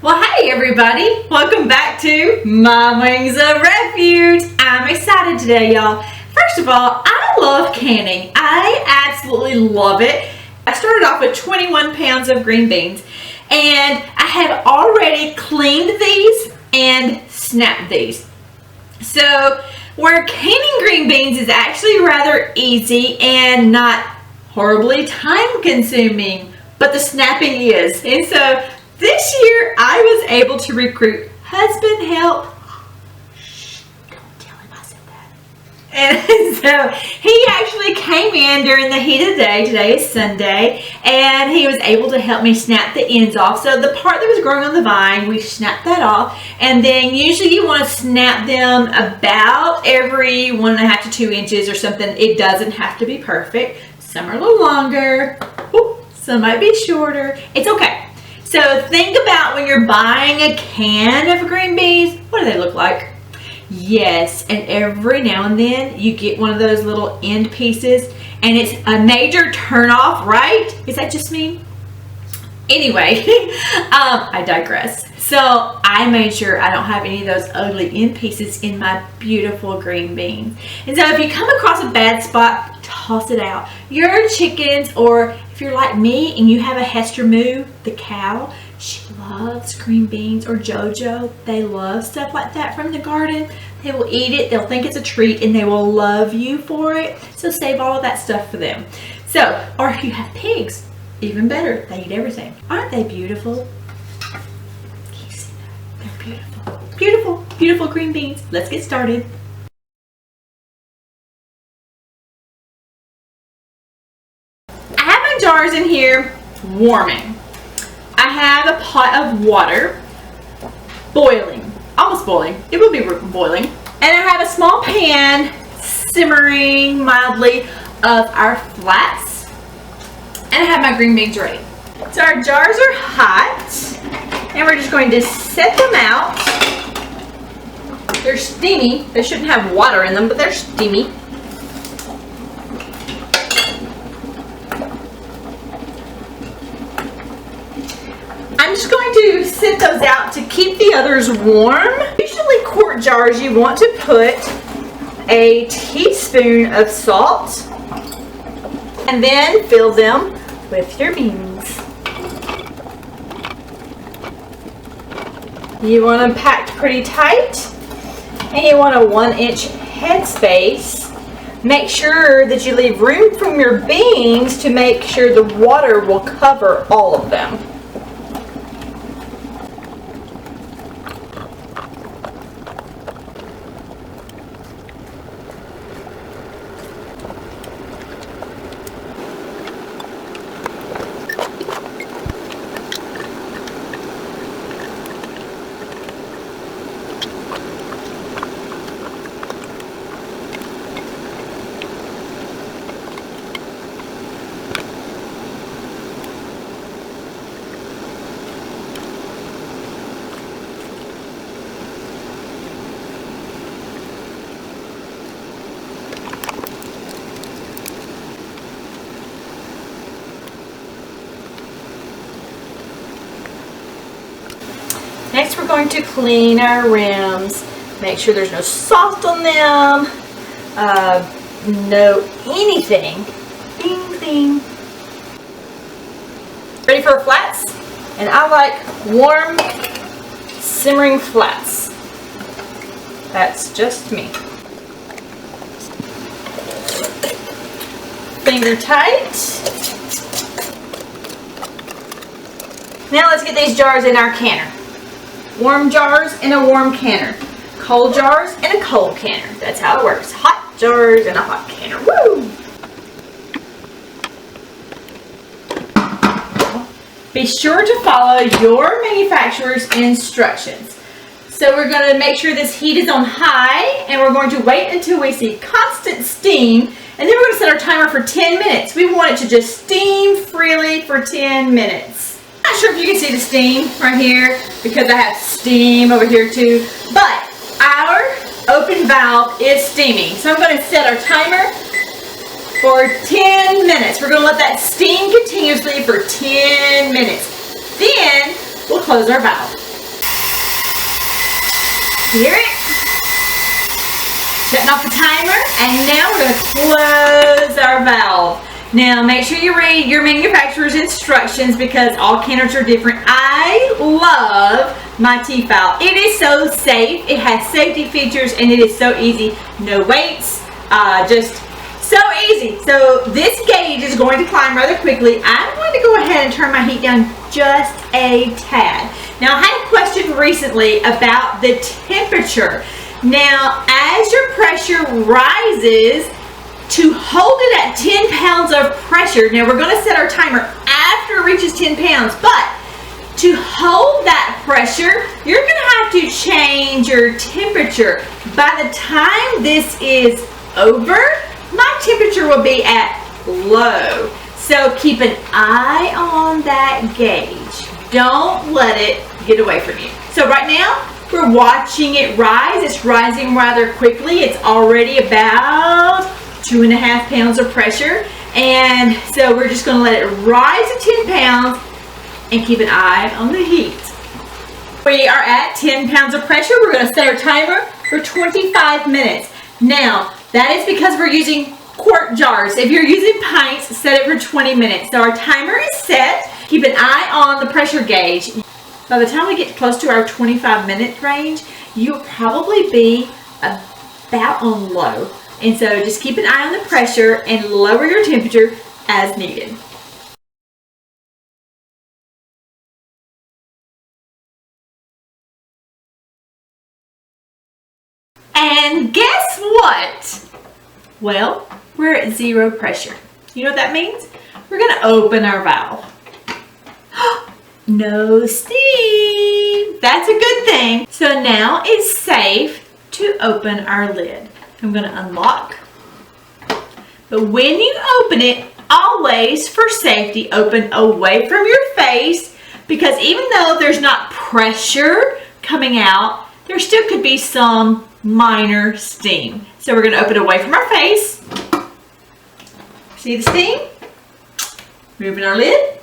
Well, hey everybody, welcome back to My Wings of Refuge. I'm excited today, y'all. First of all, I love canning. I absolutely love it. I started off with 21 pounds of green beans, and I have already cleaned these and snapped these. So where canning green beans is actually rather easy and not horribly time consuming, but the snapping is. And so this year I was able to recruit husband help. Shh, don't tell him I said that. And so he actually came in during the heat of the day. Today is Sunday, and he was able to help me snap the ends off. So the part that was growing on the vine, we snapped that off, and then usually you want to snap them about every 1.5 to 2 inches or something. It doesn't have to be perfect. Some are a little longer, some might be shorter. It's okay. So think about when you're buying a can of green beans, what do they look like? Yes, and every now and then you get one of those little end pieces and it's a major turnoff, right? Is that just me? Anyway, I digress. So I made sure I don't have any of those ugly end pieces in my beautiful green beans. And so if you come across a bad spot, toss it out. Your chickens, or if you're like me and you have a Hester Moo, the cow, she loves green beans, or JoJo, they love stuff like that from the garden. They will eat it, they'll think it's a treat, and they will love you for it. So save all of that stuff for them. So, or if you have pigs, even better, they eat everything. Aren't they beautiful? Can you see that? They're beautiful. Beautiful, beautiful green beans. Let's get started. I have my jars in here warming. I have a pot of water boiling, almost boiling. It will be boiling. And I have a small pan simmering mildly of our flats. And I have my green beans ready. So our jars are hot, and we're just going to set them out. They're steamy. They shouldn't have water in them, but they're steamy. I'm just going to set those out to keep the others warm. Usually quart jars, you want to put a teaspoon of salt and then fill them with your beans. You want them packed pretty tight, and you want a 1-inch headspace. Make sure that you leave room from your beans to make sure the water will cover all of them. Next, we're going to clean our rims. Make sure there's no salt on them, no anything. Bing, bing. Ready for our flats? And I like warm, simmering flats. That's just me. Finger tight. Now let's get these jars in our canner. Warm jars in a warm canner. Cold jars in a cold canner. That's how it works. Hot jars in a hot canner. Woo! Be sure to follow your manufacturer's instructions. So we're going to make sure this heat is on high, and we're going to wait until we see constant steam, and then we're going to set our timer for 10 minutes. We want it to just steam freely for 10 minutes. Not sure if you can see the steam right here because I have steam over here too, but our open valve is steaming. So I'm going to set our timer for 10 minutes. We're going to let that steam continuously for 10 minutes. Then we'll close our valve. Hear it? Shutting off the timer, and now we're going to close our valve. Now make sure you read your manufacturer's instructions because all canners are different. I love my T-file. It is so safe. It has safety features and it is so easy. No weights, just so easy. So this gauge is going to climb rather quickly. I'm going to go ahead and turn my heat down just a tad. Now I had a question recently about the temperature. Now as your pressure rises, to hold it at 10 pounds of pressure, now we're going to set our timer after it reaches 10 pounds, but to hold that pressure, you're going to have to change your temperature. By the time this is over, my temperature will be at low. So keep an eye on that gauge. Don't let it get away from you. So right now, we're watching it rise. It's rising rather quickly. It's already about 2.5 pounds of pressure, and so we're just going to let it rise to 10 pounds and keep an eye on the heat. We are at 10 pounds of pressure. We're going to set our timer for 25 minutes. Now that is because we're using quart jars. If you're using pints, set it for 20 minutes. So our timer is set. Keep an eye on the pressure gauge. By the time we get close to our 25-minute range, you'll probably be about on low. And so just keep an eye on the pressure and lower your temperature as needed. And guess what? Well, we're at 0 pressure. You know what that means? We're going to open our valve. No steam. That's a good thing. So now it's safe to open our lid. I'm going to unlock. But when you open it, always for safety, open away from your face, because even though there's not pressure coming out, there still could be some minor steam. So we're going to open away from our face. See the steam? Moving our lid.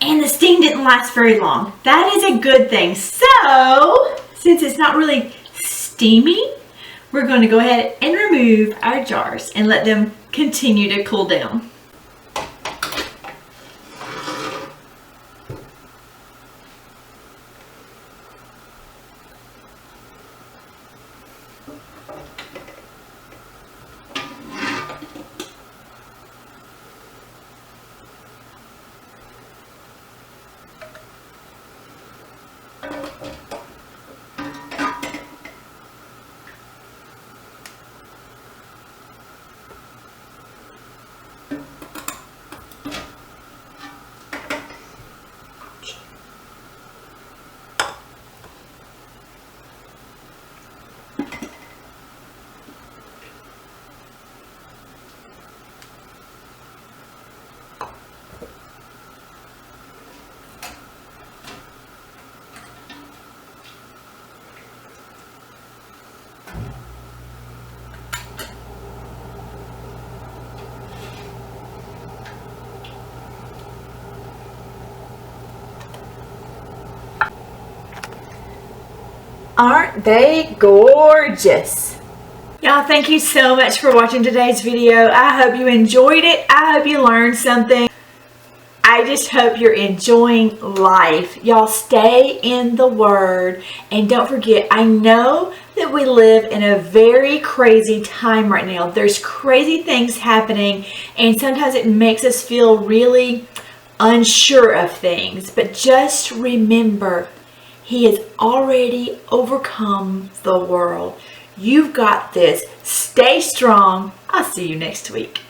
And the steam didn't last very long. That is a good thing. So, since it's not really steamy, we're going to go ahead and remove our jars and let them continue to cool down. Aren't they gorgeous? Y'all, thank you so much for watching today's video. I hope you enjoyed it. I hope you learned something. I just hope you're enjoying life. Y'all stay in the Word. And don't forget, I know that we live in a very crazy time right now. There's crazy things happening, and sometimes it makes us feel really unsure of things. But just remember, He has already overcome the world. You've got this. Stay strong. I'll see you next week.